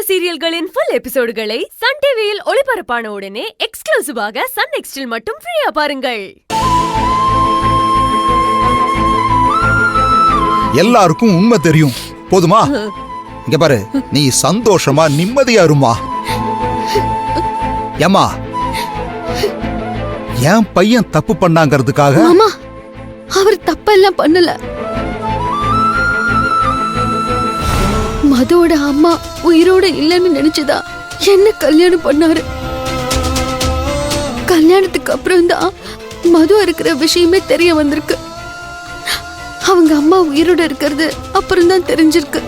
சீரியல்களின் full எபிசோடுகளை Sun டிவியில் ஒளிபரப்பான உடனே எக்ஸ்க்ளூசிவாக சன் நெக்ஸ்டில் மட்டும் ஃப்ரீயா பாருங்கள். எல்லாருக்கும் உண்மை தெரியும் போதுமா? இங்க பாரு, நீ சந்தோஷமா நிம்மதியா இருமா. ஏமா, என் பையன் தப்பு பண்ணாங்கிறதுக்காக அவர் தப்பெல்லாம் பண்ணல. மதுவோட அம்மா உயிரோட இல்லைன்னு நினைச்சுதா என்ன கல்யாணம் பண்ணாரு. கல்யாணத்துக்கு அப்புறம் தான் மது இருக்கிற விஷயமே தெரிய வந்திருக்கு. அவங்க அம்மா உயிரோட இருக்கிறது அப்புறம் தான் தெரிஞ்சிருக்கு.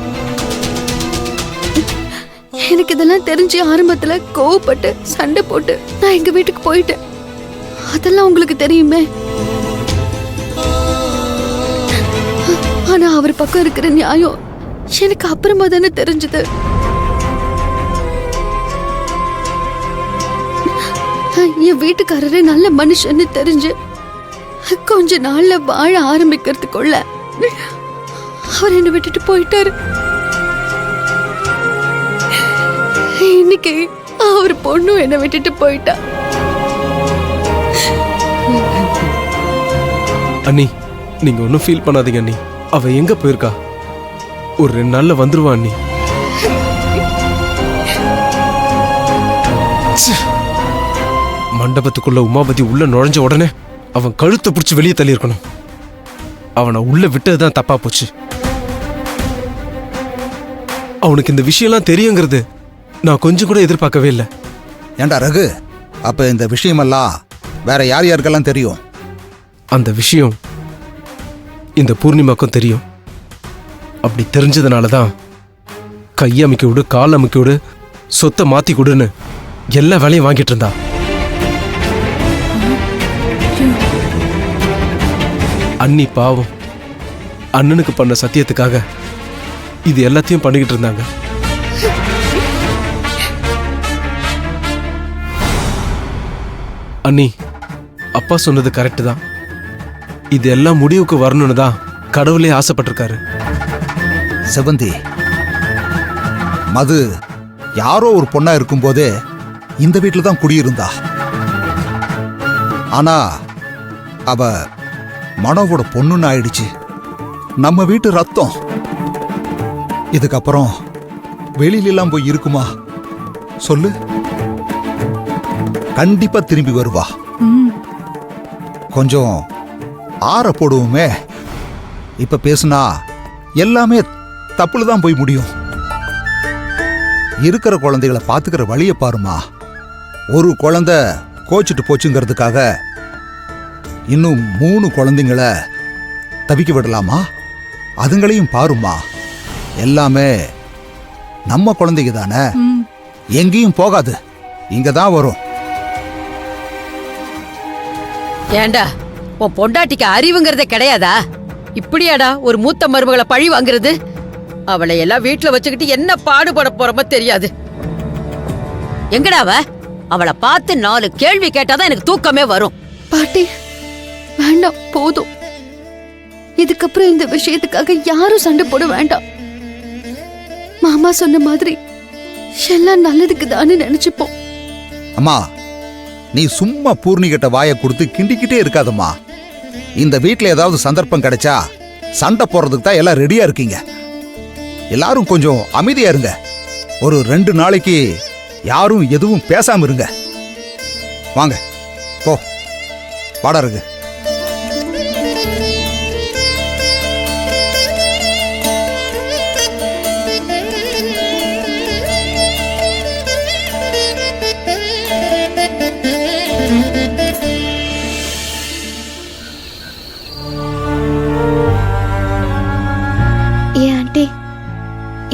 எனக்கு இதெல்லாம் தெரிஞ்சு ஆரம்பத்துல கோவப்பட்டு சண்டை போட்டு நான் எங்க வீட்டுக்கு போயிட்டேன். அதெல்லாம் உங்களுக்கு தெரியுமே. ஆனா அவர் பக்கம் இருக்கிற நியாயம் எனக்கு அப்புறமா தானே தெரிஞ்சது. என் வீட்டுக்காரரு நல்ல மனுஷன்னு தெரிஞ்சு கொஞ்ச நாள்ல வாழ ஆரம்பிக்கிறதுக்குள்ள அவர் என்னை விட்டுட்டு போயிட்டாரு. இன்னைக்கு அவர் பொண்ணும் என்னை விட்டுட்டு போயிட்டா. அண்ணி, நீங்க ஒன்னும் ஃபீல் பண்ணாதீங்க அண்ணி. அவ எங்க போயிருக்கா? ஒரு 2 நாள்ல வந்துருவா அண்ணி. மண்டபத்துக்குள்ள உமாபதி உள்ள நுழைஞ்ச உடனே அவன் கழுத்தை பிடிச்சி வெளியே தள்ளி இருக்கணும். அவனை உள்ள விட்டதுதான் தப்பா போச்சு. அவனுக்கு இந்த விஷயம்லாம் தெரியுங்கிறது நான் கொஞ்சம் கூட எதிர்பார்க்கவே இல்லை. ஏண்டா ரகு, அப்ப இந்த விஷயமெல்லாம் வேற யார் யாருக்கெல்லாம் தெரியும்? அந்த விஷயம் இந்த பூர்ணிமாக்கும் தெரியும். அப்படி தெரிஞ்சதுனாலதான் கையை அமைக்க விடு, கால் அமைக்க விடு, சொத்தை மாத்தி கொடுன்னு எல்லா வேலையும் வாங்கிட்டு இருந்தா. அண்ணி பாவம் அண்ணனுக்கு பண்ண சத்தியத்துக்காக இது எல்லாத்தையும் பண்ணிக்கிட்டு இருந்தாங்க. அண்ணி, அப்பா சொன்னது கரெக்ட் தான். இது எல்லாம் முடிவுக்கு வரணும்னு தான் கடவுளே ஆசைப்பட்டிருக்காரு. செவந்தி, மது யாரோ ஒரு பொண்ணா இருக்கும்போதே இந்த வீட்டில் தான் குடியிருந்தா. ஆனா அவ மனோவோட பொண்ணுன்னு ஆயிடுச்சு. நம்ம வீட்டு ரத்தம். இதுக்கப்புறம் வெளியிலாம் போய் இருக்குமா சொல்லு? கண்டிப்பா திரும்பி வருவா. கொஞ்சம் ஆற போடுவோமே. இப்ப பேசுனா எல்லாமே தப்புல தான் போய் முடியும். இருக்கிற குழந்தைகளை பாத்துக்கிற வழியை பாருமா. ஒரு குழந்தை கோச்சிட்டு போச்சுங்கிறதுக்காக இன்னும் 3 குழந்தைங்களை தவிக்க விடலாமா? அதுங்களையும் பாருமா. எல்லாமே நம்ம குழந்தைங்க தானே, எங்கேயும் போகாது, இங்கதான் வரும். ஏண்டா, உன் பொண்டாட்டிக்கு அறிவுங்கிறதே கிடையாதா? இப்படியாடா ஒரு மூத்த மருமகளை பழி வாங்குறது? அவளை எல்லாம் வீட்டுல வச்சுக்கிட்டு என்ன பாடுபட போறோமோ தெரியாது. எங்கடாவ? அவளை பார்த்து 4 கேள்வி கேட்டாதான் எனக்கு தூக்கமே வரும். பாட்டி வேண்டாம், போதும். இதுக்கப்புறம் இந்த விஷயத்துக்காக யாரும் சண்டை போட வேண்டாம். மாமா சொன்ன மாதிரி எல்லாம் நல்லதுக்கு தானே நினைச்சுப்போம். அம்மா, நீ சும்மா பூர்ணிகிட்ட வாயை கொடுத்து கிண்டிக்கிட்டே இருக்காதம்மா. இந்த வீட்டில் ஏதாவது சந்தர்ப்பம் கிடைச்சா சண்டை போடுறதுக்கு தான் எல்லாம் ரெடியா இருக்கீங்க. எல்லாரும் கொஞ்சம் அமைதியா இருங்க. ஒரு 2 நாளைக்கு யாரும் எதுவும் பேசாம இருங்க. வாங்க போ, வாடா இருக்கு.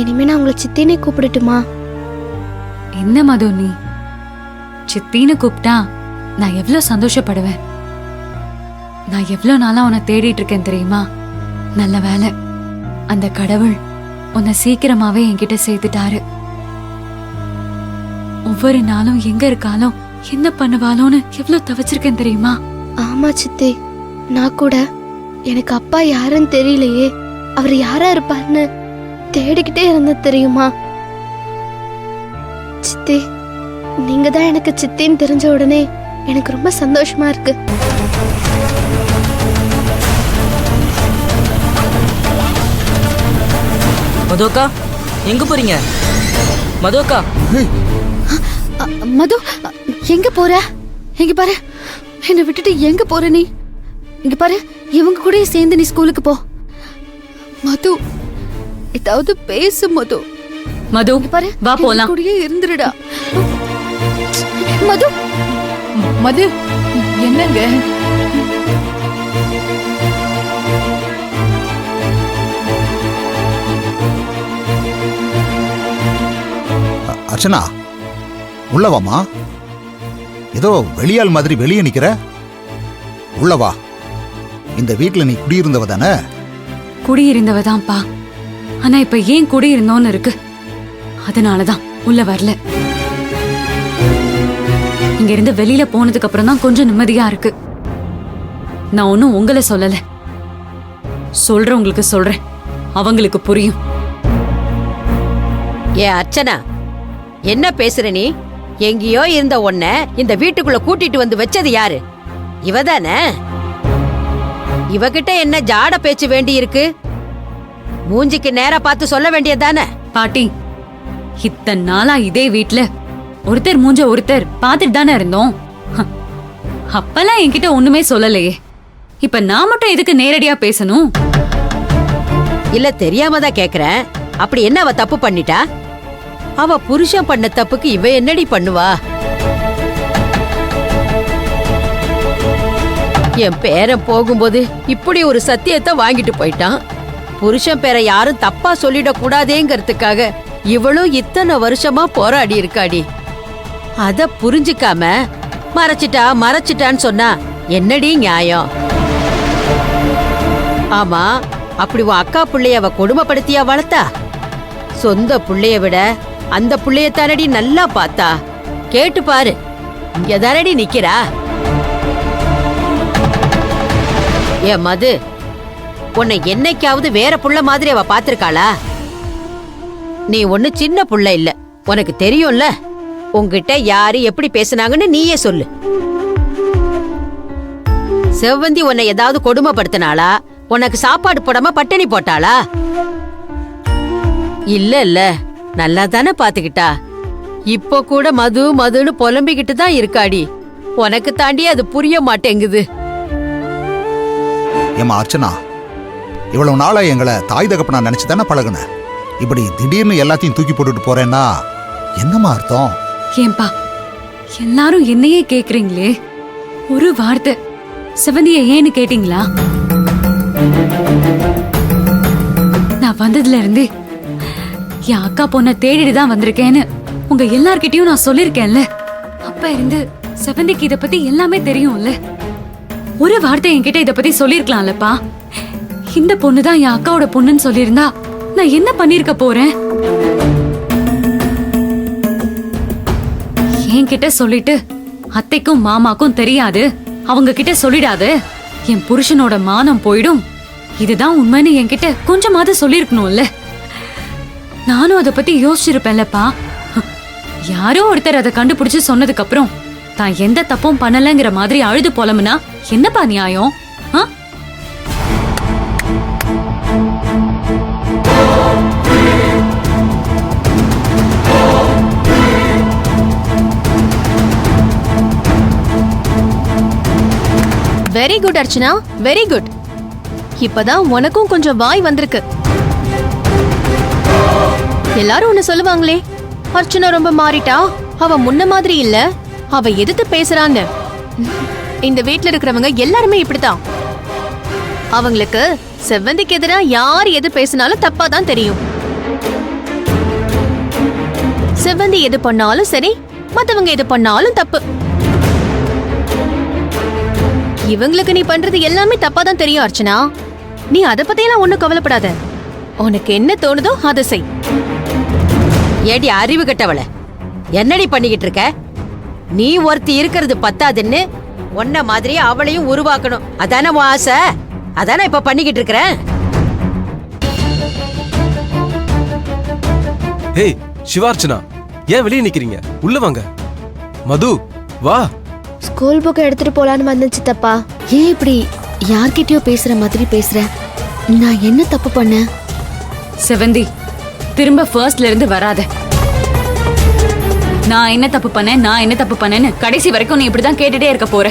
இனிமே நான் உங்களை சித்தினே கூப்பிடட்டுமா? என்ன மது, நீ சித்தின்னு கூப்பிட்டா நான் எவ்வளவு சந்தோஷப்படுவேன். நான் எவ்வளவு நாளா உன்னை தேடிட்டு இருக்கேன் தெரியுமா? நல்ல வேலை, அந்த கடவுள் உன்னை சீக்கிரமாவே என்கிட்ட சேர்த்துட்டாரு. ஒவ்வொரு நாளும் எங்க இருக்காலும் என்ன பண்ணுவாளோன்னு எவ்வளவு தவிச்சிருக்கேன் தெரியுமா? ஆமா சித்தி, நான் கூட எனக்கு அப்பா யாருன்னு தெரியலையே, அவர் யாரா இருப்பாருன்னு தேடிக்கிட்டே இருந்த தெரியுமா? சித்தி நீங்க தான் எனக்கு சித்தின்னு தெரிஞ்ச உடனே எனக்கு ரொம்ப சந்தோஷமா இருக்கு. மதுக்கா எங்க போறீங்க? மதுக்கா மது எங்க போற? எங்க பாரு, என்னை விட்டுட்டு எங்க போற நீ? இங்க பாரு, இவங்க கூட சேர்ந்து நீ ஸ்கூலுக்கு போ. மது ஏதாவது பேசு மது. மது இங்க பாரு, வா இவங்க போலாம். கூடயே இருந்துடுடா. மது மது என்னங்க? அர்ச்சனா, உள்ளவாமா. ஏதோ வெளியாள் மாதிரி வெளியே நிக்கிற. உள்ளவா. இந்த வீட்ல நீ குடியிருந்தவ தானே? குடியிருந்தவதான்ப்பா. ஆனா இப்ப ஏன் குடியிருந்தோன்னு இருக்கு, அதனாலதான் உள்ள வரல. இங்க இருந்து வெளியில போனதுக்கு அப்புறம் தான் கொஞ்சம் நிம்மதியா இருக்கு. நான் ஒன்னும் உங்களை சொல்லல, சொல்றவங்களுக்கு சொல்றேன், அவங்களுக்கு புரியும். ஏ அர்ச்சனா, என்ன பேசுற நீ? எங்கேயோ இருந்த உன்ன இந்த வீட்டுக்குள்ள கூட்டிட்டு வந்து வச்சது யாரு? இவதானே? இவகிட்ட என்ன ஜாட பேச்சு வேண்டி இருக்கு? மூஞ்சிக்கு நேரா பார்த்து சொல்ல வேண்டியதானே? பாட்டி, இத்தனை நாளா இதே வீட்ல ஒருத்தர் மூஞ்ச ஒருத்தர் பார்த்துட்டு தானே இருந்தோம். அப்பெல்லாம் என்கிட்ட ஒண்ணுமே சொல்லலையே. இப்ப நான் மட்டும் எதுக்கு நேரடியா பேசணும்? இல்ல தெரியாம தான் கேக்குறேன். அப்படி என்ன அவ தப்பு பண்ணிட்டா? அவ புருஷன் பண்ண தப்புக்கு இவ என்னடி பண்ணுவா? என் பேரன் போகும்போது இப்படி ஒரு சத்தியத்தை வாங்கிட்டு போயிட்டான். புருஷன் பேரை யாரும் தப்பா சொல்லிட கூடாதேங்கிறதுக்காக இவளும் இத்தனை வருஷமா போராடி இருக்காடி. அத புரிஞ்சுக்காம மறைச்சிட்டான்னு சொன்னா என்னடி நியாயம்? ஆமா, அப்படி உன் அக்கா புள்ளைய அவ கொடுமைப்படுத்தியா வளர்த்தா? சொந்த புள்ளைய விட அந்த புள்ளைய தானடி நல்லா பார்த்தா. கேட்டு பாரு, இங்க தானடி நிக்கிறா. ஏ மது, உன்னை என்னைக்காவது வேற புள்ள மாதிரி அவ பாத்திருக்காளா? நீ ஒண்ணு சின்ன புள்ள இல்ல, உனக்கு தெரியும்ல. உன்கிட்ட யாரு எப்படி பேசுனாங்கன்னு நீயே சொல்லு. செவ்வந்தி உன்னை ஏதாவது கொடுமைப்படுத்தினாளா? உனக்கு சாப்பாடு போடாம பட்டினி போட்டாளா? இல்ல நல்லா தானே பாத்துக்கிட்டா. இப்போ கூட மதுன்னு புலம்பிக்கிட்டு தான் இருக்காடி. உனக்கு தாண்டி அது புரிய மாட்டேங்குது. ஏமா அர்ச்சனா, இவ்வளவு நாளா எங்களை தாய் தகப்பனா நினைச்சு தானே பழகுன. இப்படி திடீர்னு எல்லாத்தையும் தூக்கி போட்டுட்டு போறேன்னா என்னமா அர்த்தம்? ஏன்பா எல்லாரும் என்னையே கேக்குறீங்களே, ஒரு வார்த்தை சிவந்திய ஏன்னு கேட்டீங்களா? நான் வந்ததுல இருந்து என் அக்கா பொண்ண தேடிட்டு தான் வந்திருக்கேன்னு உங்க எல்லார்கிட்டயும் நான் சொல்லிருக்கேன்ல. அப்ப இருந்து சிவந்திக்கு இத பத்தி எல்லாமே தெரியும்ல. ஒரு வார்த்தை என்கிட்ட இத பத்தி சொல்லிருக்கலாம்லப்பா. இந்த பொண்ணுதான் என் அக்காவோட பொண்ணுன்னு சொல்லியிருந்தா நான் என்ன பண்ணிருக்க போறேன்? என்கிட்ட சொல்லிட்டு அத்தைக்கும் மாமாக்கும் தெரியாது, அவங்க கிட்ட சொல்லிடாது, என் புருஷனோட மானம் போயிடும், இதுதான் உண்மைன்னு என்கிட்ட கொஞ்சமாவது சொல்லிருக்கணும்ல. நானும் அதை பத்தி யோசிச்சிருப்பேன்லப்பா. யாரோ ஒருத்தர் அதை கண்டுபிடிச்சு சொன்னதுக்கு அப்புறம் தான் எந்த தப்பும் பண்ணலங்கிற மாதிரி அழுது போலமுனா என்னப்பா நியாயம்? Very good Archana, very good. இப்பதான் உனக்கும் கொஞ்சம் வாய் வந்திருக்கு. எல்லாரும் ஒண்ணு சொல்லுவாங்களே, அர்ச்சனா ரொம்ப மாறிட்டா, அவ முன்ன மாதிரி இல்ல, அவ எதிர்த்து பேசுறான்னு. இந்த வீட்ல இருக்கிறவங்க எல்லாருமே இப்படித்தான். அவங்களுக்கு செவ்வந்திக்கு எதிரா யார் எது பேசினாலும் தப்பா தான் தெரியும். செவ்வந்தி எது பண்ணாலும் சரி, மத்தவங்க எது பண்ணாலும் தப்பு. இவங்களுக்கு நீ பண்றது எல்லாமே தப்பா தான் தெரியும் அர்ச்சனா. நீ அத பத்தியெல்லாம் ஒண்ணும் கவலைப்படாத. உனக்கு என்ன தோணுதோ அதை செய். ஏடி அறிவு கெட்டவள, என்னடி பண்ணிக்கிட்டு இருக்க? நீ ஒருத்தி இருக்கிறது பத்தாதுன்னு உன்ன மாதிரி அவளையும் உருவாக்கணும், அதானே உன் ஆசை? அதானே இப்ப பண்ணிக்கிட்டு இருக்கிறேன். ஹேய் சிவார்ச்சனா, ஏன் வெளியே நிக்கிறீங்க? உள்ள வாங்க. மது வா. ஸ்கூல் புக்கை எடுத்துட்டு போலான்னு வந்தேன் சித்தப்பா. ஏன் இப்படி யார்கிட்டயோ பேசுற மாதிரி பேசுற? நான் என்ன தப்பு பண்ணேன்? செவந்தி, திரும்ப ஃபர்ஸ்ட்ல இருந்து வராத. நான் என்ன தப்பு பண்ணேன்னு கடைசி வரைக்கும் நீ இப்படிதான் கேட்டுட்டே இருக்க போற.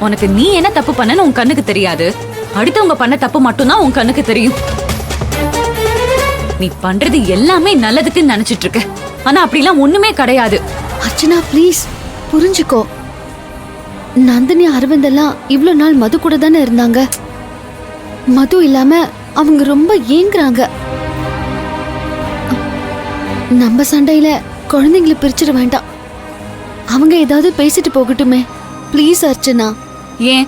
உனக்கு நீ என்ன தப்பு பண்ணன்னு உன் கண்ணுக்கு தெரியாது. அடுத்தவங்க பண்ண தப்பு மட்டும்தான் உன் கண்ணுக்கு தெரியும். நீ பண்றது எல்லாமே நல்லதுக்குன்னு நினைச்சிட்டு இருக்க. ஆனா அப்படிலாம் ஒண்ணுமே கிடையாது. அர்ச்சனா ப்ளீஸ் புரிஞ்சுக்கோ. நந்தினி அரவிந்த் எல்லாம் இவ்வளவு நாள் மது கூட தானே இருந்தாங்க. மது இல்லாம அவங்க ரொம்ப ஏங்குறாங்க. நம்ம சண்டையில குழந்தைங்களை பிரிச்சிட வேண்டாம். அவங்க ஏதாவது பேசிட்டு போகட்டுமே. ப்ளீஸ் அர்ச்சனா. ஏன்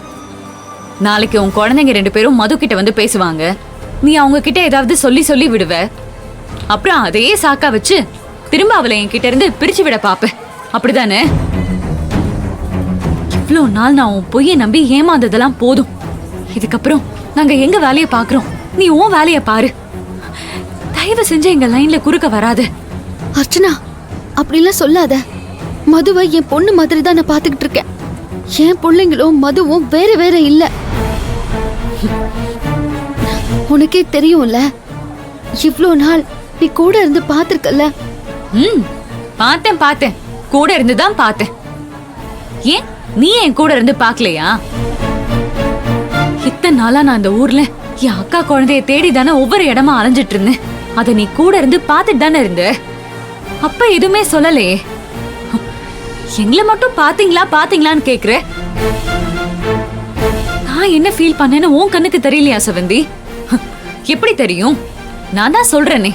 நாளைக்கு உன் குழந்தைங்க 2 பேரும் மது கிட்ட வந்து பேசுவாங்க. நீ அவங்க கிட்ட ஏதாவது சொல்லி விடுவ. அப்புறம் அதையே சாக்கா வச்சு திரும்ப அவளை என்கிட்ட இருந்து பிரிச்சு விட பாப்ப. அப்படிதானே? இவ்வளோ நாள் நான் உன் பொய்யை நம்பி ஏமாந்ததெல்லாம் போதும். இதுக்கப்புறம் நாங்க எங்க வேலையை பாக்குறோம், நீ உன் வேலையை பாரு. தயவு செஞ்சு எங்க லைன்ல குறுக்க வராத. அர்ச்சனா அப்படிலாம் சொல்லாத. மதுவை என் பொண்ணு மாதிரி தான் நான் பாத்துக்கிட்டு இருக்கேன். என் பிள்ளைங்களும் மதுவும் வேற வேற இல்ல. உனக்கே தெரியும்ல, இவ்ளோ நாள் நீ கூட இருந்து பாத்திருக்கல. பார்த்தேன். கூட இருந்துதான் பார்த்தேன். ஏன் நீ என் கூட இருந்து பாக்கலையா? இத்தனை நாளா நான் இந்த ஊர்ல என் அக்கா குழந்தைய தேடி தானே ஒவ்வொரு இடமா அலைஞ்சிட்டு இருந்தேன். அத நீ கூட இருந்து பாத்துட்டு தானே இருந்த. அப்ப எதுவுமே சொல்லலையே. எங்களை மட்டும் பாத்தீங்களான்னு கேக்குற. நான் என்ன ஃபீல் பண்ணேன்னு உன் கண்ணுக்கு தெரியலையா செவந்தி? எப்படி தெரியும்? நான் தான் சொல்றேனே,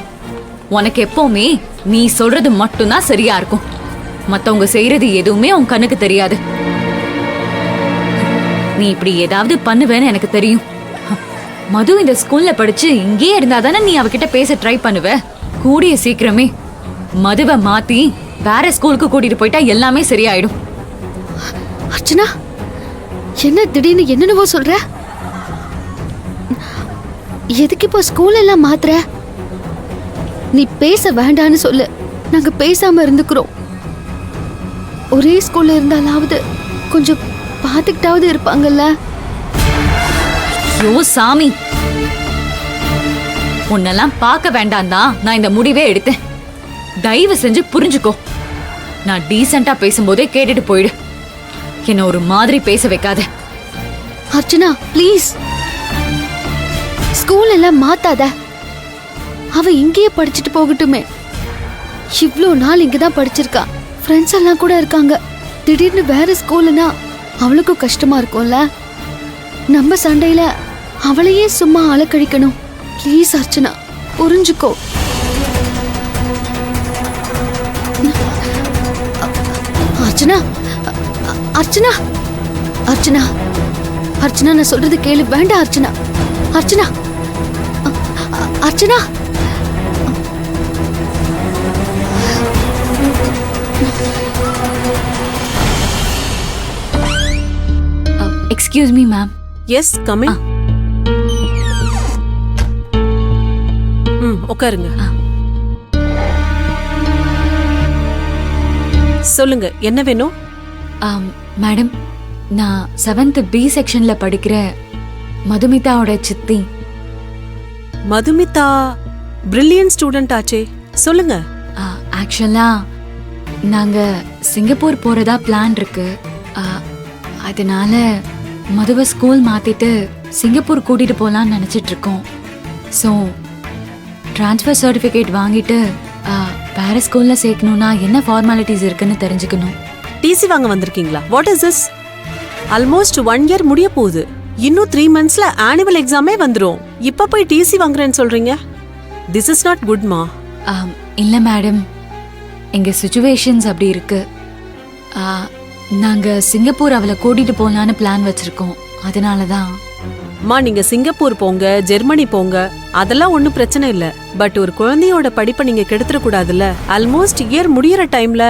உனக்கு எப்பவுமே நீ சொல்றது மட்டும்தான் சரியா இருக்கும். மத்தவங்க செய்யறது எதுவுமே உன் கண்ணுக்கு தெரியாது. நீ இப்படி ஏதாவது பண்ணுவேன்னு எனக்கு தெரியும். மது இந்த ஸ்கூல்ல படிச்சு இங்கே இருந்தாதானே நீ அவகிட்ட பேச ட்ரை பண்ணுவ. கூடிய சீக்கிரமே மதுவை மாத்தி வேற ஸ்கூலுக்கு கூட்டிட்டு போயிட்டா எல்லாமே சரியாயிடும். அர்ச்சனா என்ன திடீர்னு என்னென்னவோ சொல்ற? எதுக்கு இப்போ ஸ்கூல் எல்லாம் மாத்துற? நீ பேச வேண்டான்னு சொல்லு, நாங்க பேசாம இருந்துக்கிறோம். ஒரே ஸ்கூல்ல இருந்தாலாவது கொஞ்சம் பாத்துக்கிட்டாவது இருப்பாங்கல்ல. ஐயோ சாமி, உன்னெல்லாம் பார்க்க வேண்டாம் தான் நான் இந்த முடிவே எடுத்தேன். தயவு செஞ்சு புரிஞ்சுக்கோ. நான் டீசெண்டா பேசும்போதே கேட்டுட்டு போயிடு. என்ன ஒரு மாதிரி பேச வைக்காத. அர்ச்சனா ப்ளீஸ், ஸ்கூல் எல்லாம் மாத்தாத. அவ இங்கேயே படிச்சுட்டு போகட்டுமே. இவ்ளோ நாள் இங்கதான் படிச்சிருக்கா. ஃப்ரெண்ட்ஸ் எல்லாம் கூட இருக்காங்க. திடீர்னு வேற ஸ்கூல்னா அவளுக்கும் கஷ்டமா இருக்கும்ல. நம்ம சண்டையில அவளையே சும்மா அலக்கழிக்கணும். ப்ளீஸ் அர்ச்சனா புரிஞ்சுக்கோ. அர்ச்சனா அர்ச்சனா அர்ச்சனா அர்ச்சனா நான் சொல்றது கேளு. வேண்டாம் Archana. Archana Archana excuse me ma'am. Yes coming. உட்காருங்க. சொல்லுங்க, என்ன வேணும்? மேடம், நான் 7th B செக்ஷன்ல படிக்கிற மதுமிதாவோட சித்தி. மதுமிதா பிரில்லியன்ட் ஸ்டூடெண்ட் ஆச்சே, சொல்லுங்க. ஆக்சுவலா நாங்க சிங்கப்பூர் போறதா பிளான் இருக்கு. அதனால மதுவை ஸ்கூல் மாத்திட்டு சிங்கப்பூர் கூட்டிட்டு போலான்னு நினைச்சிட்டு இருக்கோம். ஸோ ட்ரான்ஸ்ஃபர் சர்டிஃபிகேட் வாங்கிட்டு வேற ஸ்கூல்ல சேர்க்கணும்னா என்ன ஃபார்மாலிட்டிஸ் இருக்குன்னு தெரிஞ்சுக்கணும். டிசி வாங்க வந்திருக்கீங்களா? What is this? Almost 1 year முடிய போகுது. இன்னும் 3 monthsல ஆனுவல் எக்ஸாமே வந்துரும். இப்ப போய் டிசி வாங்குறேன்னு சொல்றீங்க? திஸ் இஸ் நாட் குட் மா. இல்ல மேடம், எங்க சிச்சுவேஷன்ஸ் அப்படி இருக்கு. நாங்க சிங்கப்பூர் அவளை கூட்டிட்டு போலான்னு பிளான் வச்சிருக்கோம். அதனாலதான். மா, நீங்க சிங்கப்பூர் போங்க, ஜெர்மனி போங்க, அதெல்லாம் ஒன்னும் பிரச்சனை இல்ல. பட் ஒரு குழந்தையோட படிப்பை நீங்க கெடுத்துட கூடாதுல்ல. ஆல்மோஸ்ட் இயர் முடியற டைம்ல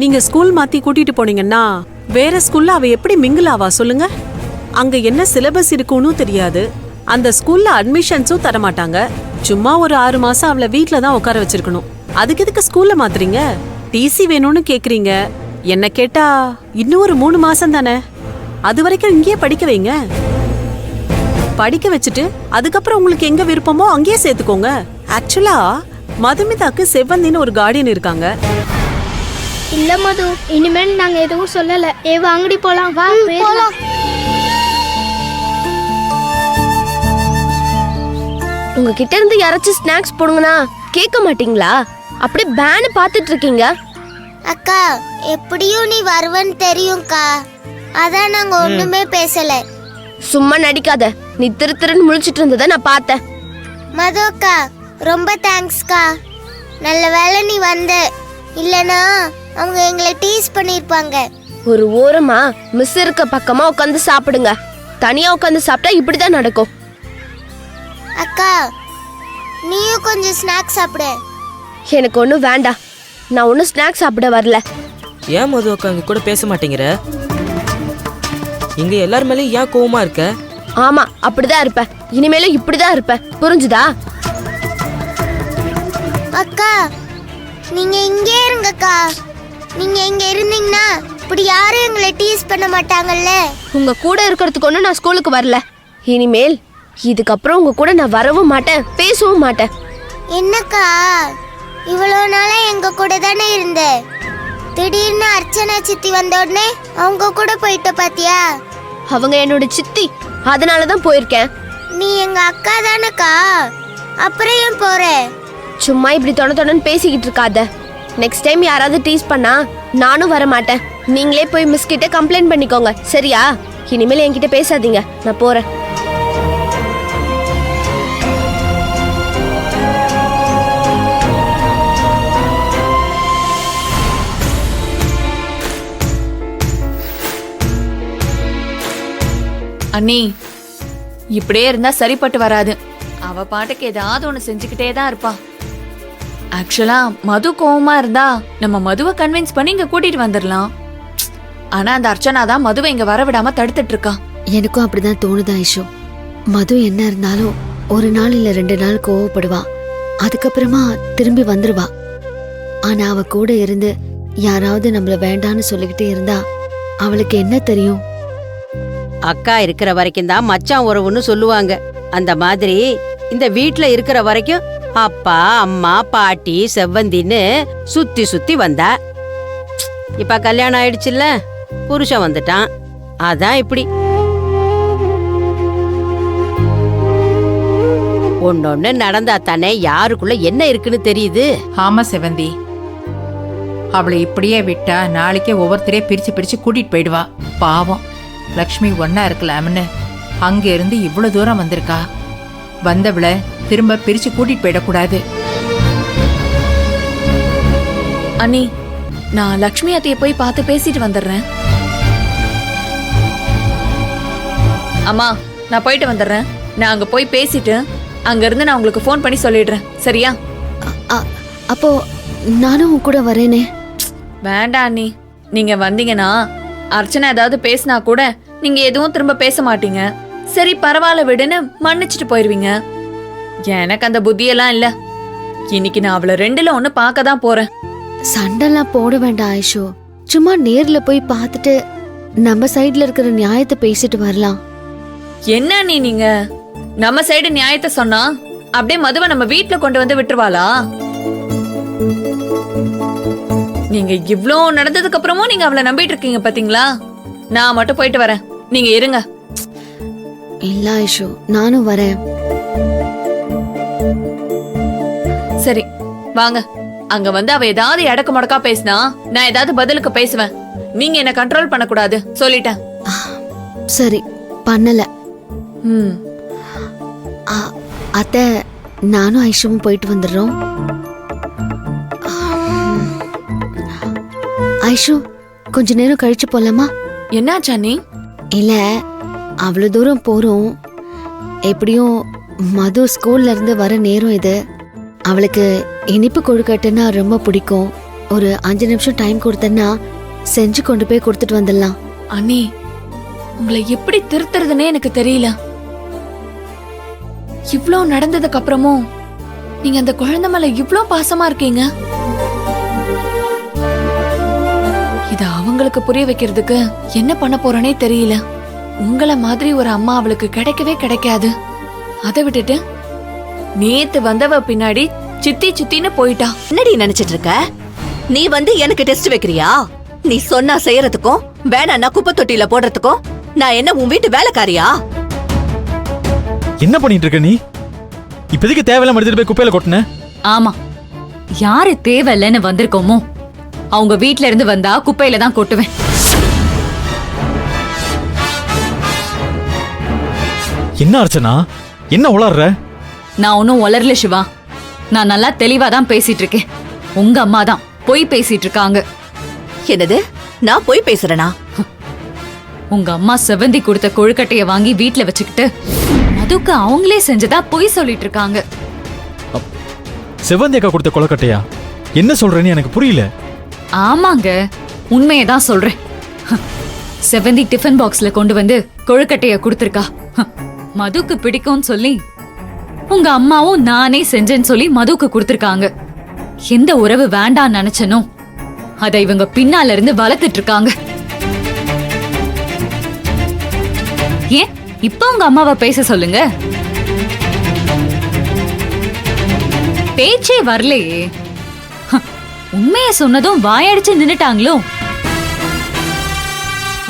நீங்க ஸ்கூல் மாத்தி கூட்டிட்டு போனீங்கன்னா வேற ஸ்கூல்ல அவ எப்படி மிங்கிள் ஆவா சொல்லுங்க? அங்க என்ன சிலபஸ் இருக்குன்னு தெரியாது. அந்த ஸ்கூல்ல அட்மிஷன்ஸும் தர மாட்டாங்க. சும்மா ஒரு 6 மாசம் அவளை வீட்ல தான் உட்கார வச்சிருக்கணும். அதுக்கு எதுக்கு ஸ்கூல்ல மாத்துறீங்க? டிசி வேணும்னு கேக்குறீங்க. என்ன கேட்டா இன்னும் ஒரு 3 மாசம் தானே, அது வரைக்கும் இங்கேயே படிக்க வைங்க. படிக்க வச்சுட்டு அதுக்கப்புறம் உங்களுக்கு எங்க விருப்பமோ அங்கேயே சேர்த்துக்கோங்க. ஆக்சுவலா மதுமிதாக்கு செவ்வந்தின்னு ஒரு கார்டியன் இருக்காங்க. இல்ல மது, இனிமேல் நாங்க எதுவும் சொல்லல. வாங்கடி போலாம், வா போலாம். உங்ககிட்ட இருந்து யாராச்சும் ஸ்நாக்ஸ் போடுங்கண்ணா கேட்க மாட்டீங்களா? அப்படியே பேனு பார்த்துட்டு இருக்கீங்க. அக்கா, எப்படியும் நீ வருவன்னு தெரியும்க்கா, அதான் நாங்க ஒண்ணுமே பேசல. சும்மா நடிக்காத. நீ திருன்னு முழிச்சிட்டு இருந்ததை நான் பார்த்தேன். மது அக்கா, ரொம்ப தேங்க்ஸ்க்கா. நல்ல வேளை நீ வந்த, இல்லனா அவங்க எங்களை டீஸ் பண்ணிருப்பாங்க. ஒரு ஓரமா மிஸ் இருக்க பக்கமா உட்காந்து சாப்பிடுங்க. தனியா உட்காந்து சாப்பிட்டா இப்படிதான் நடக்கும். அக்கா, நீயும் கொஞ்சம் ஸ்நாக்ஸ் சாப்பிடு. எனக்கு ஒன்றும் வேண்டாம். நான் ஒன்றும் ஸ்நாக்ஸ் சாப்பிட வரல. ஏன் மது அக்கா இங்க கூட பேச மாட்டேங்கிற? இங்க எல்லார் மேலேயும் ஏன் கோவமா இருக்க? ஆமா, அப்படிதான் இருப்பேன். இனிமேலும் இப்படிதான் இருப்பேன். புரிஞ்சுதா? அக்கா, நீங்க இங்கே இருங்கக்கா. நீங்க இங்க இருந்தீங்கன்னா இப்படி யாரும் எங்களை டீஸ் பண்ண மாட்டாங்கல்ல. உங்க கூட இருக்கிறதுக்கு ஒன்றும் நான் ஸ்கூலுக்கு வரல. இனிமேல் இதுக்கப்புறம் உங்க கூட நான் வரவும் மாட்டேன், பேசவும் மாட்டேன். என்னக்கா, இவ்வளோ நாளா எங்க கூட தானே இருந்த, திடீர்னு அர்ச்சனா சித்தி வந்த உடனே அவங்க கூட போயிட்ட பாத்தியா? அவங்க என்னோட சித்தி, அதனாலதான் போயிருக்கேன். நீ எங்க அக்கா தானக்கா, அப்புறம் ஏன் போற? சும்மா இப்படி தொடன்னு பேசிக்கிட்டு இருக்காத. நெக்ஸ்ட் டைம் யாராவது டீஸ் பண்ணா நானும் வர மாட்டேன். நீங்களே போய் மிஸ் கிட்ட கம்ப்ளைண்ட் பண்ணிக்கோங்க, சரியா? இனிமேல் என்கிட்ட பேசாதீங்க. நான் போறேன். அண்ணி, இப்படியே இருந்தா சரிப்பட்டு வராது. அவ பாட்டுக்கு ஏதாவது ஒண்ணு செஞ்சுக்கிட்டே தான் இருப்பா. ஆக்சுவலா மது கோவமா இருந்தா நம்ம மதுவை கன்வின்ஸ் பண்ணி இங்க கூட்டிட்டு வந்துடலாம். ஆனா அந்த அர்ச்சனா தான் மதுவை இங்க வர விடாம தடுத்துட்டு இருக்கா. எனக்கும் அப்படிதான் தோணுதா ஐஷு. மது என்ன இருந்தாலும் ஒரு நாள் இல்ல 2 நாள் கோவப்படுவா, அதுக்கப்புறமா திரும்பி வந்துருவா. ஆனா அவ கூட இருந்து யாராவது நம்மள வேண்டான்னு சொல்லிக்கிட்டே இருந்தா அவளுக்கு என்ன தெரியும்? அக்கா இருக்கிற வரைக்கும் தான் மச்சான் உறவுன்னு சொல்லுவாங்க. அந்த மாதிரி இந்த வீட்ல இருக்கிற வரைக்கும் அப்பா அம்மா பாட்டி செவ்வந்தின்னு சுத்தி சுத்தி வந்தா. இப்ப கல்யாணம் ஆயிடுச்சுல்ல, புருஷன் வந்துட்டான், அதான் இப்படி. ஒன்னொன்னு நடந்தா தானே யாருக்குள்ள என்ன இருக்குன்னு தெரியுது. ஆமா செவந்தி, அவளை இப்படியே விட்டா நாளைக்கே ஒவ்வொருத்தரே பிரிச்சு பிரிச்சு கூட்டிட்டு போயிடுவா. பாவம், லக்ஷ்மி ஒன்னா இருக்கலாம்னு அங்க இருந்து இவ்வளவு தூரம் வந்திருக்கா. வந்தவளை திரும்ப பிரிச்சு கூட்டிட்டு போயிடக்கூடாது. அண்ணி, நான் லக்ஷ்மி அத்தைய போய் பார்த்து பேசிட்டு வந்துடுறேன். அம்மா, நான் போயிட்டு வந்துடுறேன். நான் அங்க போய் பேசிட்டு அங்க இருந்து நான் உங்களுக்கு ஃபோன் பண்ணி சொல்லிடுறேன், சரியா? அப்போ நானும் உன் கூட வரேனே. வேண்டாம் அண்ணி, நீங்க வந்தீங்கன்னா அர்ச்சனா ஏதாவது பேசினா கூட நீங்க எதுவும் திரும்ப பேச மாட்டீங்க. சரி பரவாயில்ல விடுன்னு மன்னிச்சுட்டு போயிருவீங்க. எனக்கு அந்த புத்தியெல்லாம் இல்ல. இன்னைக்கு நான் அவளை 2ல 1 பார்க்க தான் போறேன். சண்டெல்லாம் போட வேண்டாம் ஐஷு. சும்மா நேர்ல போய் பார்த்துட்டு நம்ம சைடுல இருக்கிற நியாயத்தை பேசிட்டு வரலாம். என்ன நீங்க நம்ம சைடு நியாயத்தை சொன்னா அப்படியே மதுவை நம்ம வீட்டுல கொண்டு வந்து விட்டுருவாளா? நீங்க இவ்ளோ நடந்ததுக்கு அப்புறமும் நீங்க அவளை நம்பிட்டு இருக்கீங்க பாத்தீங்களா? நான் மட்டும் போயிட்டு வரேன், நீங்க இருங்க. இல்ல ஐஷு, நானும் வரேன். சரி வாங்க. அங்க வந்து அவ ஏதாவது எடக்கு முடக்கா பேசினா நான் ஏதாவது பதிலுக்கு பேசுவேன். நீங்க என்ன கண்ட்ரோல் பண்ண கூடாது, சொல்லிட்டேன். சரி, பண்ணல. ம், அத்தை, நானும் ஐஷுவும் போயிட்டு வந்துடுறோம். ஐஷு, கொஞ்ச நேரம் கழிச்சு போலாமா? என்னாச்சா நீ? இல்ல, அவ்வளவு தூரம் போறோம். எப்படியும் மது ஸ்கூல்ல இருந்து வர நேரம் இது. அவளுக்கு இனிப்பு கொழுக்கட்டைன்னா ரொம்ப பிடிக்கும். ஒரு 5 நிமிஷம் டைம் கொடுத்தேன்னா செஞ்சு கொண்டு போய் கொடுத்துட்டு வந்துடலாம். அண்ணி, உங்களை எப்படி திருத்துறதுன்னே எனக்கு தெரியல. இவ்ளோ நடந்ததுக்கு அப்புறமும் நீங்க அந்த குழந்தை மேல இவ்ளோ பாசமா இருக்கீங்க. உங்களுக்கு புரிய வைக்கிறதுக்கு என்ன பண்ண போறேனே தெரியல. உங்கள மாதிரி ஒரு அம்மா அவளுக்கு கிடைக்கவே கிடைக்காது. அதை விட்டுட்டு நேத்து வந்தவ பின்னாடி சித்தி சித்தின்னு போயிட்டா. என்னடி நினைச்சிட்டு இருக்க? நீ வந்து எனக்கு டெஸ்ட் வைக்கிறியா? நீ சொன்னா செய்யறதுக்கும் வேணா குப்பை தொட்டியில போடுறதுக்கும் நான் என்ன உன் வீட்டு வேலைக்காரியா? என்ன பண்ணிட்டு இருக்க நீ? இப்போதைக்கு தேவையில்லாம எடுத்துட்டு போய் குப்பையில கொட்டின. ஆமா, யாரு தேவையில்லைன்னு வந்திருக்கோமோ அவங்க வீட்ல இருந்து வந்தா குப்பையில தான் கொட்டுவேன். என்ன அர்ச்சனா, என்ன உளர்ற? நான் ஒன்னும் உளரல சிவா, நான் நல்லா தெளிவா தான் பேசிட்டு இருக்கேன். உங்க அம்மா தான் பொய் பேசிட்டு இருக்காங்க. என்னது? நான் போய் பேசுறேனா? உங்க அம்மா செவந்தி கொடுத்த கொழுக்கட்டைய வாங்கி வீட்ல வச்சுக்கிட்டு மதுக்கு அவங்களே செஞ்சதா பொய் சொல்லிட்டு இருக்காங்க. செவந்தி அக்கா கொடுத்த கொலக்கட்டையா? என்ன சொல்றேன்னு எனக்கு புரியல. ஆமாங்க, உண்மையை தான் சொல்றேன். செவந்தி டிஃபன் பாக்ஸ்ல கொண்டு வந்து கொழுக்கட்டைய கொடுத்திருக்கா. மதுக்கு பிடிக்கும்னு சொல்லி உங்க அம்மாவும் நானே செஞ்சேன்னு சொல்லி மதுக்கு கொடுத்திருக்காங்க. எந்த உறவு வேண்டான்னு நினைச்சனோ அதை இவங்க பின்னால இருந்து வளர்த்துட்டு இருக்காங்க. ஏன் இப்ப உங்க அம்மாவை பேச சொல்லுங்க. பேச்சே வரலையே. உண்மைய சொன்னதும் வாயடிச்சு நின்னுட்டாங்களோ.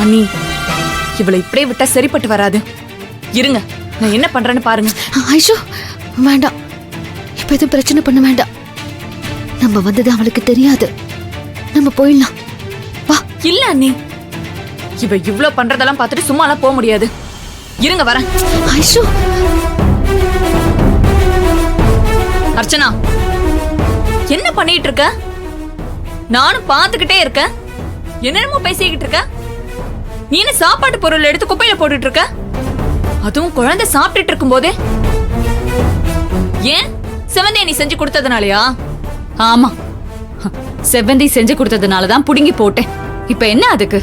அண்ணி, இவளை இப்படியே விட்டா சரிப்பட்டு வராது. இருங்க, நான் என்ன பண்றேன்னு பாருங்க. ஐஷோ, வேண்டாம். இப்ப எதுவும் பிரச்சனை பண்ண வேண்டாம். நம்ம வந்தது அவளுக்கு தெரியாது. நம்ம போயிடலாம். வா. இல்ல அண்ணி, இவ இவ்ளோ பண்றதெல்லாம் பார்த்துட்டு சும்மாலாம் போக முடியாது. இருங்க, வரேன். ஐஷோ, அர்ச்சனா, என்ன பண்ணிட்டு இருக்க? நானும் பாத்துக்கிட்டே இருக்கேன். என்னென்னமோ பேசிக்கிட்டு இருக்க. நீ என்ன சாப்பாட்டு பொருள் எடுத்து குப்பையில போட்டுட்டு இருக்க? அதுவும் குழந்தை சாப்பிட்டுட்டு இருக்கும் போதே. ஏன் செவந்தி நீ செஞ்சு கொடுத்ததுனாலயா? ஆமா, செவந்தி செஞ்சு கொடுத்ததுனாலதான் புடுங்கி போட்டேன். இப்ப என்ன அதுக்கு?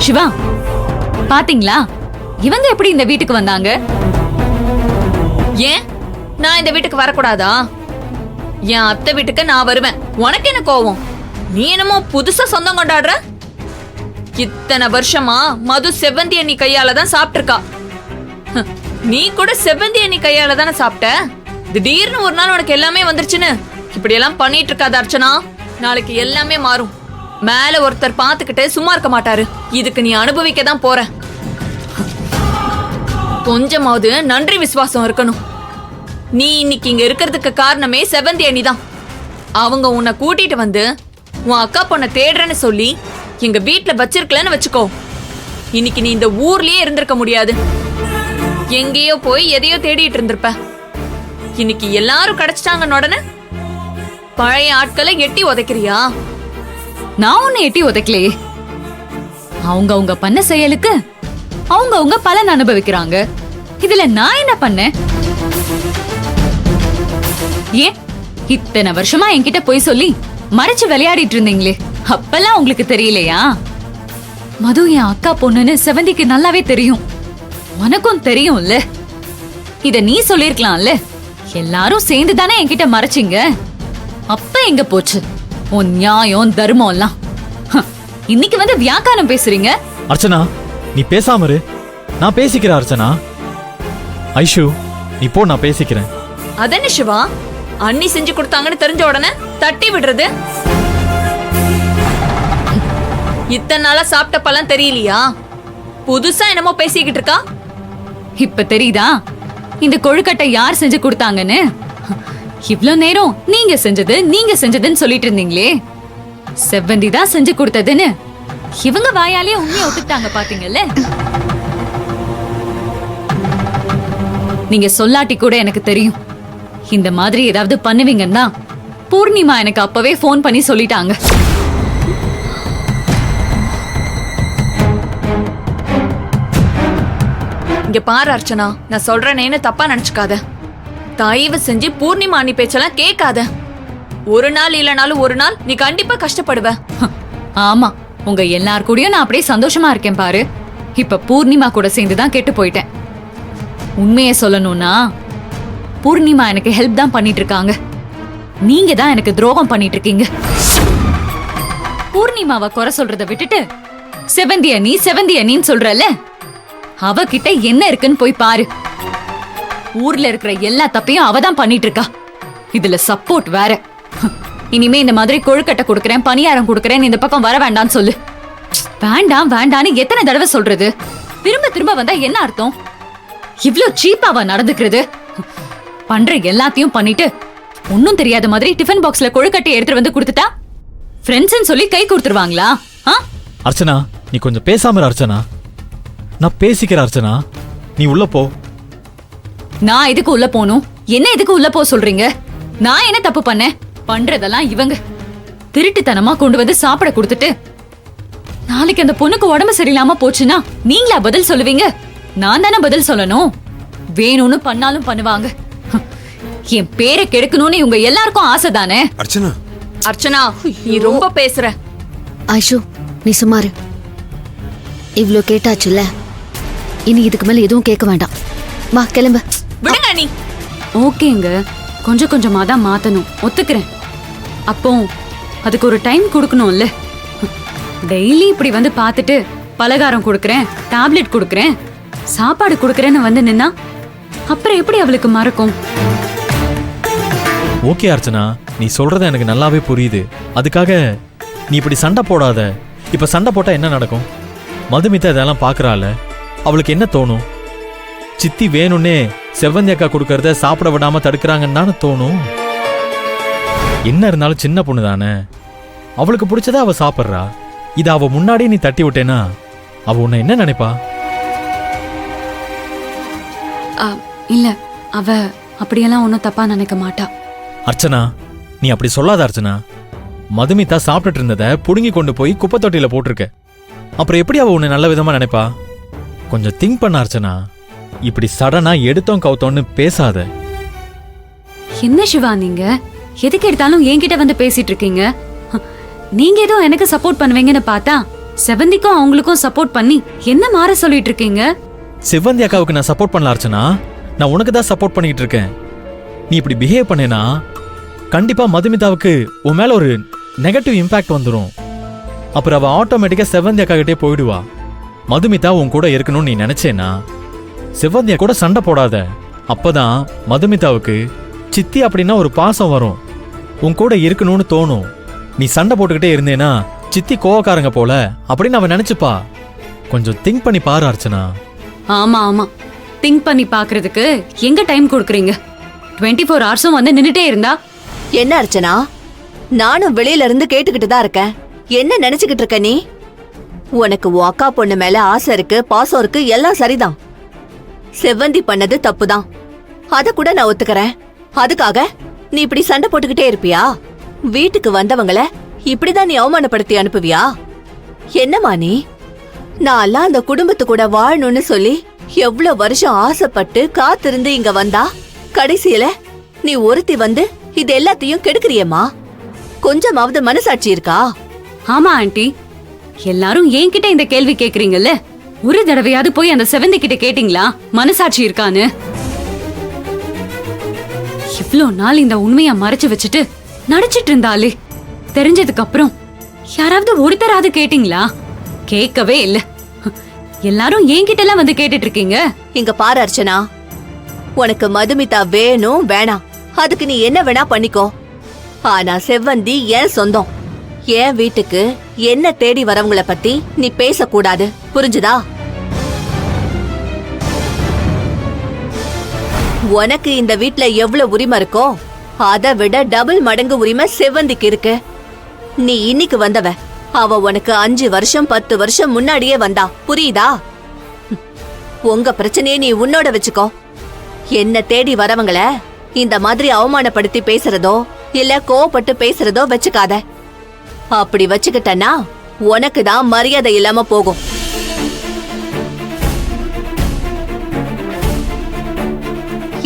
சிவா, பாத்தீங்களா இவங்க எப்படி இந்த வீட்டுக்கு வந்தாங்க? ஏன் நான் இந்த வீட்டுக்கு வரக்கூடாதா? என் அத்தை வீட்டுக்கு நான் வருவேன். உனக்கு என்ன கோவம்? நீ என்னமோ புதுசா சொந்தம் கொண்டாடுற. இத்தனை வருஷமா மது செவந்தி அண்ணி கையால தான் சாப்பிட்டிருக்கா. நீ கூட செவந்தி அண்ணி கையால தானே சாப்பிட்ட. திடீர்னு ஒரு நாள் உனக்கு எல்லாமே வந்துருச்சுன்னு இப்படி எல்லாம் பண்ணிட்டு இருக்காத அர்ச்சனா. நாளைக்கு எல்லாமே மாறும். மேல ஒருத்தர் பாத்துக்கிட்டு சும்மா இருக்க மாட்டாரு. இதுக்கு நீ அனுபவிக்க தான் போற. கொஞ்சமாவது நன்றி விசுவாசம் இருக்கணும். நீ இன்னைக்கு இங்க இருக்கிறதுக்கு காரணமே செவந்தி அண்ணி தான். அவங்க உன்னை கூட்டிட்டு வந்து உன் அக்கா பொண்ணை தேடுறேன்னு சொல்லி எங்க வீட்டுல வச்சிருக்கலன்னு வச்சுக்கோ, இன்னைக்கு நீ இந்த ஊர்லயே இருந்திருக்க முடியாது. எங்கேயோ போய் எதையோ தேடிட்டு இருந்திருப்ப. இன்னைக்கு எல்லாரும் கிடைச்சிட்டாங்கன்னு உடனே பழைய ஆட்களை எட்டி உதைக்கிறியா? நான் உன்னை எட்டி உதைக்கலையே. அவங்க பண்ண செயலுக்கு அவங்க பலன் அனுபவிக்கிறாங்க. இதுல நான் என்ன பண்ணேன்? ஏன் இத்தனை வருஷமா என்கிட்ட போய் சொல்லி மறைச்சு விளையாடிட்டு இருந்தீங்களே, அப்பெல்லாம் உங்களுக்கு தெரியலையா? மது என் அக்கா பொண்ணுன்னு செவந்திக்கு நல்லாவே தெரியும். உனக்கும் தெரியும்ல. இத நீ சொல்லிருக்கலாம்ல. எல்லாரும் சேர்ந்து தானே என்கிட்ட மறைச்சிங்க. அப்ப எங்க போச்சு உன் நியாயம் தர்மம் எல்லாம்? இன்னைக்கு வந்து வியாக்காரம் பேசுறீங்க. அர்ச்சனா, நீ பேசாம இரு. நான் பேசிக்கிறேன். அர்ச்சனா, ஐஷு நீ போ, நான் பேசிக்கிறேன். அதென்ன சிவா, அண்ணி செஞ்சு கொடுத்தாங்கன்னு தெரிஞ்ச உடனே தட்டி விடுறது? இத்தனை நாளா சாப்பிட்ட பழம் தெரியலையா? புதுசா என்னமோ பேசிக்கிட்டு இருக்கா. இப்ப தெரியுதா இந்த கொழுக்கட்டை யார் செஞ்சு கொடுத்தாங்கன்னு? இவ்ளோ நேரம் நீங்க செஞ்சதுன்னு சொல்லிட்டு இருந்தீங்களே. செவ்வந்தி தான் செஞ்சு கொடுத்ததுன்னு இவங்க வாயாலே உண்மையை ஒத்துட்டாங்க. பாத்தீங்கல்ல, நீங்க சொல்லாட்டி கூட எனக்கு தெரியும் இந்த மாதிரி ஏதாவது பண்ணுவீங்கன்னா. பூர்ணிமா எனக்கு அப்பவே போன் பண்ணி சொல்லிட்டாங்க. இங்க பாரு அர்ச்சனா, நான் சொல்றேன்னு தப்பா நினைச்சுக்காத. தயவு செஞ்சு பூர்ணிமா அண்ணி பேச்செல்லாம் கேட்காத. ஒரு நாள் இல்லனாலும் ஒரு நாள் நீ கண்டிப்பா கஷ்டப்படுவ. ஆமா, உங்க எல்லார் கூடயும் நான் அப்படியே சந்தோஷமா இருக்கேன் பாரு. இப்ப பூர்ணிமா கூட சேர்ந்துதான் கெட்டு போயிட்டேன். உண்மையை சொல்லணும்னா பூர்ணிமா எனக்கு ஹெல்ப் தான் பண்ணிட்டு இருக்காங்க. நீங்க தான் எனக்கு துரோகம் பண்ணிட்டு இருக்கீங்க. பூர்ணிமாவை குறை சொல்றத விட்டுட்டு செவந்தி அணின்னு சொல்றல, அவகிட்ட என்ன இருக்குன்னு போய் பாரு. ஊர்ல இருக்கிற எல்லா தப்பையும் அவதான் பண்ணிட்டு இருக்கா. இதுல சப்போர்ட் வேற. இனிமே இந்த மாதிரி கொழுக்கட்டை கொடுக்கறேன், பணியாரம் கொடுக்கறேன், இந்த பக்கம் வர வேண்டாம்னு சொல்லு. வேண்டாம் வேண்டான்னு எத்தனை தடவை சொல்றது? திரும்ப திரும்ப வந்தா என்ன அர்த்தம்? இவ்ளோ சீப்பாவா நடந்துக்கிறது? பண்ற எல்லாத்தையும் பண்ணிட்டு ஒன்னும் தெரியாத மாதிரி டிஃபன் பாக்ஸ்ல கொழுக்கட்டை எடுத்துட்டு வந்து கொடுத்துட்டா ஃப்ரெண்ட்ஸ்னு சொல்லி கை கொடுத்துருவாங்களா? அர்ச்சனா, நீ கொஞ்சம் பேசாம இரு அர்ச்சனா. நான் பேசிக்கிறேன் அர்ச்சனா, நீ உள்ள போ. நான் எதுக்கு உள்ள போகணும்? என்ன எதுக்கு உள்ள போ சொல்றீங்க? நான் என்ன தப்பு பண்ணேன்? பண்றதெல்லாம் இவங்க திருட்டுத்தனமா கொண்டு வந்து சாப்பிட கொடுத்துட்டு, நாளைக்கு அந்த பொண்ணுக்கு உடம்பு சரியில்லாம போச்சுன்னா நீங்களா பதில் சொல்லுவீங்க? நான் தானே பதில் சொல்லணும். வேணும்னு பண்ணாலும் பண்ணுவாங்க. என் பேரை கெடுக்கணும்னு இவங்க எல்லாருக்கும் ஆசை தானே. அர்ச்சனா, அர்ச்சனா, நீ ரொம்ப பேசுற. ஐஷு, நீ சுமாரு. இவ்ளோ கேட்டாச்சுல்ல, இனி இதுக்கு மேல எதுவும் கேட்க வேண்டாம். வா கிளம்பு. விடுங்க நீ. ஓகேங்க, கொஞ்சம் கொஞ்சமா தான் மாத்தணும், ஒத்துக்கிறேன். அப்போ அதுக்கு ஒரு டைம் கொடுக்கணும்ல. டெய்லி இப்படி வந்து பார்த்துட்டு பலகாரம் கொடுக்கறேன், டேப்லெட் கொடுக்கறேன், சாப்பாடு கொடுக்கறேன்னு வந்து நின்னா அப்புறம் எப்படி அவளுக்கு மறக்கும்? ஓகே அர்ச்சனா, நீ சொல்றது எனக்கு நல்லாவே புரியுது. அதுக்காக நீ இப்படி சண்டை போடாத. இப்ப சண்டை போட்டா என்ன நடக்கும்? மதுமிதா இதெல்லாம் பாக்குறாள், அவளுக்கு என்ன தோணும்? சித்தி வேணும்னே செவ்வந்தி அக்கா கொடுக்கறத சாப்பிட விடாம தடுக்கிறாங்கன்னு தானே தோணும். என்ன இருந்தாலும் சின்ன பொண்ணு தானே, அவளுக்கு பிடிச்சத அவ சாப்பிட்றா. இதை அவ முன்னாடியே நீ தட்டி விட்டேனா அவ உன்னை என்ன நினைப்பா? இல்ல, அவ அப்படியெல்லாம் ஒன்னும் தப்பா நினைக்க மாட்டா. அர்ச்சனா, நீ அப்படி சொல்லாத அர்ச்சனா. மதுமிதா சாப்பிட்டுட்டு இருந்ததை புடுங்கி கொண்டு போய் குப்பை தொட்டியில போட்டிருக்க. அப்புறம் எப்படி அவ உன்னை நல்ல விதமா நினைப்பா? கொஞ்சம் திங்க் பண்ண அர்ச்சனா. இப்படி சடனா எடுத்தோம் கவுத்தோன்னு பேசாத. என்ன சிவா நீங்க எதுக்கு எடுத்தாலும் என்கிட்ட வந்து பேசிட்டு இருக்கீங்க? நீங்க ஏதோ எனக்கு சப்போர்ட் பண்ணுவீங்கன்னு பார்த்தா செவந்திக்கும் அவங்களுக்கும் சப்போர்ட் பண்ணி என்ன மாற சொல்லிட்டு இருக்கீங்க? செவ்வந்தி அக்காவுக்கு நான் சப்போர்ட் பண்ணல அர்ச்சனா, நான் உனக்கு தான் சப்போர்ட் பண்ணிட்டு இருக்கேன். நீ இப்படி பிஹேவ் பண்ணேனா கண்டிப்பா மதுமிதாவுக்கு உன் மேல ஒரு நெகட்டிவ் இம்பாக்ட் வந்துடும். அப்புறம் அவ ஆட்டோமேட்டிக்கா செவ்வந்தி அக்கா கிட்டே போயிடுவா. மதுமிதா உன் கூட இருக்கணும்னு நீ நினைச்சேனா செவ்வந்தியா கூட சண்டை போடாத. அப்பதான் மதுமிதாவுக்கு சித்தி அப்படின்னா ஒரு பாசம் வரும், உன் கூட இருக்கணும்னு தோணும். நீ சண்டை போட்டுக்கிட்டே இருந்தேனா சித்தி கோவக்காரங்க போல அப்படின்னு அவன் நினைச்சுப்பா. கொஞ்சம் திங்க் பண்ணி பாரு அர்ச்சனா. ஆமா ஆமா, திங்க் பண்ணி பாக்குறதுக்கு எங்க டைம் கொடுக்குறீங்க? 24 ஹவர்ஸும் வந்து நின்னுட்டே இருந்தா என்ன அர்ச்சனா? நானும் வெளியில இருந்து கேட்டுக்கிட்டு தான் இருக்கேன். என்ன நினைச்சுக்கிட்டு இருக்க நீ? உனக்கு உன் அக்கா பொண்ணு மேல ஆசை இருக்கு, பாசம் இருக்கு, எல்லாம் சரிதான். செவ்வந்தி பண்ணது தப்புதான், அத கூட நான் ஒத்துக்கறேன். அதுக்காக நீ இப்படி சண்டை போட்டுக்கிட்டே இருப்பியா? வீட்டுக்கு வந்தவங்கள இப்படிதான் நீ அவமானப்படுத்தி அனுப்புவியா? என்னமா நீ? நான் அந்த குடும்பத்து கூட வாழணும்னு சொல்லி எவ்வளவு வருஷம் ஆசைப்பட்டு காத்திருந்து இங்க வந்தா கடைசியில நீ ஒருத்தி வந்து இது எல்லாத்தையும் கெடுக்கிறியம்மா. கொஞ்சமாவது மனசாட்சி இருக்கா? ஆமா ஆண்டி, எல்லாரும் என்கிட்ட இந்த கேள்வி கேக்குறீங்கல்ல, ஒரு தடவையாவது போய் அந்த செவந்தி கிட்ட கேட்டீங்களா மனசாட்சி இருக்கான்னு? இவ்ளோ நாள் இந்த உண்மையா மறைச்சு வச்சுட்டு நடிச்சிட்டு இருந்தாலே, தெரிஞ்சதுக்கு அப்புறம் யாராவது ஒருத்தராவது கேட்டீங்களா? கேட்கவே இல்ல. எல்லாரும் என்கிட்ட எல்லாம் வந்து கேட்டுட்டு இருக்கீங்க. இங்க பாரு அர்ச்சனா, உனக்கு மதுமிதா வேணும் வேணாம், அதுக்கு நீ என்ன வேணா பண்ணிக்கோ. ஆனா செவ்வந்தி ஏன் சொந்தம், என் வீட்டுக்கு என்ன தேடி வரவங்களை பத்தி நீ பேசக்கூடாது, புரிஞ்சுதா? உனக்கு இந்த வீட்ல எவ்வளவு உரிமை இருக்கோ அதை விட டபுள் மடங்கு உரிமை செவ்வந்திக்கு இருக்கு. நீ இன்னைக்கு வந்தவ, அவ உனக்கு 5 வருஷம் 10 வருஷம் முன்னாடியே வந்தா, புரியுதா? உங்க பிரச்சனையை நீ உன்னோட வச்சுக்கோ. என்ன தேடி வரவங்கள இந்த மாதிரி அவமானப்படுத்தி பேசுறதோ இல்ல கோவப்பட்டு பேசுறதோ வச்சுக்காத. அப்படி வச்சுக்கிட்டனா உனக்கு தான் மரியாதை இல்லாம போகும்.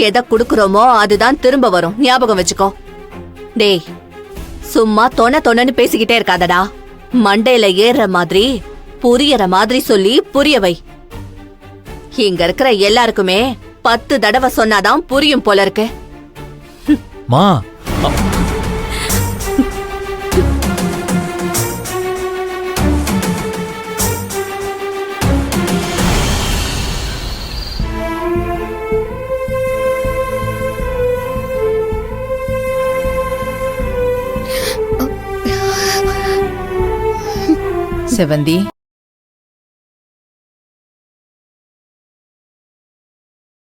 எதை குடுக்குறோமோ அதுதான் திரும்ப வரும், ஞாபகம் வச்சுக்கோ. டேய், சும்மா தொணன்னு பேசிக்கிட்டே இருக்காதடா. மண்டையில ஏறுற மாதிரி புரியற மாதிரி சொல்லி புரிய வை. இங்க இருக்கிற எல்லாருக்குமே 10 தடவை சொன்னாதான் புரியும் போல இருக்கு. மா செவந்தி